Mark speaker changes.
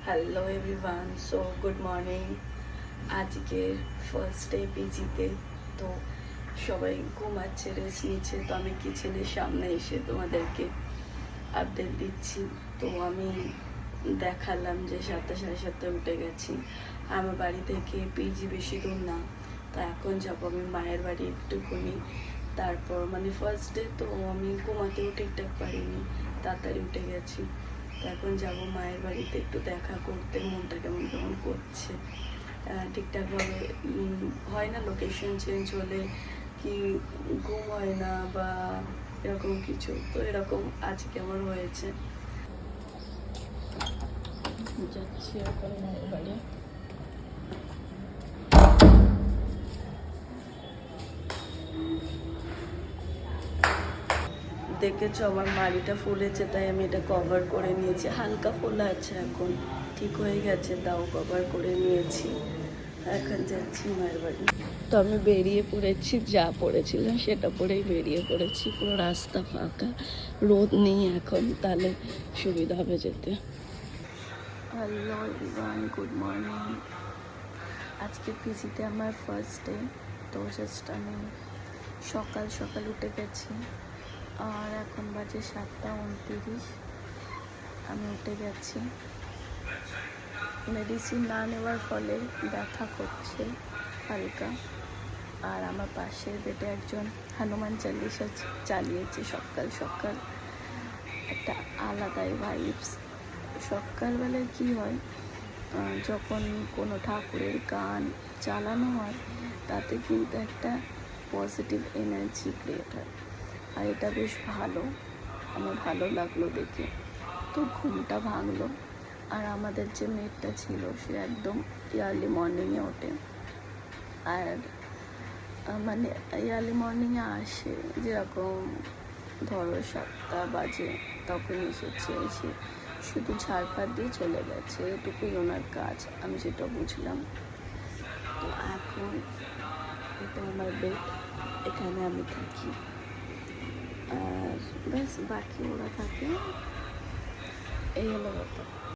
Speaker 1: Hello everyone, so good morning. আজকের first day পিজিতে, তো সবাই ঘুমাচ্ছে, রেস্ট নিচ্ছে। তো আমি কিচেনের সামনে এসে তোমাদেরকে আপডেট দিচ্ছি। তো আমি দেখালাম যে 7টা সাড়ে 7টায় উঠে গেছি। আমার বাড়ি থেকে পিজি বেশি দূর না, তো এখন যাবো আমি মায়ের বাড়ি একটুখানি। তারপর মানে ফার্স্ট ডে তো আমি ঘুমাতেও ঠিকঠাক পারিনি, তাড়াতাড়ি উঠে গেছি। তো এখন যাবো মায়ের বাড়িতে একটু দেখা করতে। মনটা কেমন কেমন করছে, ঠিকঠাকভাবে হয় না, লোকেশন চেঞ্জ হলে কি ঘুম হয় না বা এরকম কিছু। তো এরকম আজকে আমার হয়েছে। যাচ্ছি এখন মায়ের বাড়ি। দেখেছো আমার মাড়িটা ফুলেছে, তাই আমি এটা কভার করে নিয়েছি। হালকা ফোলা আছে, এখন ঠিক হয়ে গেছে, তাও কভার করে নিয়েছি। এখন যাচ্ছি মায়ের বাড়ি। তো আমি বেরিয়ে পড়েছি, যা পড়েছিলাম সেটা পরেই বেরিয়ে পড়েছি। পুরো রাস্তা ফাঁকা, রোদ নেই এখন, তাহলে সুবিধা হবে যেতে। Hello everyone, good morning. আজকে পিজিতে আমার ফার্স্ট ডে। তো জাস্ট আমি সকাল সকাল উঠে গেছি, আর এখন বাজে 7টা 29। আমি উঠে গেছি। মেডিসিন না নেওয়ার ফলে ব্যথা করছে হালকা। আর আমার পাশের বেডে একজন হনুমান চালিসা চালিয়েছে সকাল সকাল। একটা আলাদাই ভাইবস। সকালবেলায় কী হয়, যখন কোনো ঠাকুরের গান চালানো হয়, তাতে কিন্তু একটা পজিটিভ এনার্জি ক্রিয়েট হয়। আর এটা বেশ ভালো, আমার ভালো লাগলো দেখে। তো ঘুমটা ভাঙলো। আর আমাদের যে মেয়েটা ছিল, সে একদম ইয়ার্লি মর্নিংয়ে ওঠে। আর মানে ইয়ার্লি মর্নিংয়ে আসে, যেরকম ধরো 7টা বাজে, তখন এসেছে। এসে শুধু ঝাড়ফাড় দিয়ে চলে গেছে, এটুকুই ওনার কাজ, আমি যেটা বুঝলাম। তো এখন এটা আমার বেড, এখানে আমি থাকি। আর ব্যাস, বাকি ওরা থাকে। এই হলো ব্যাপার।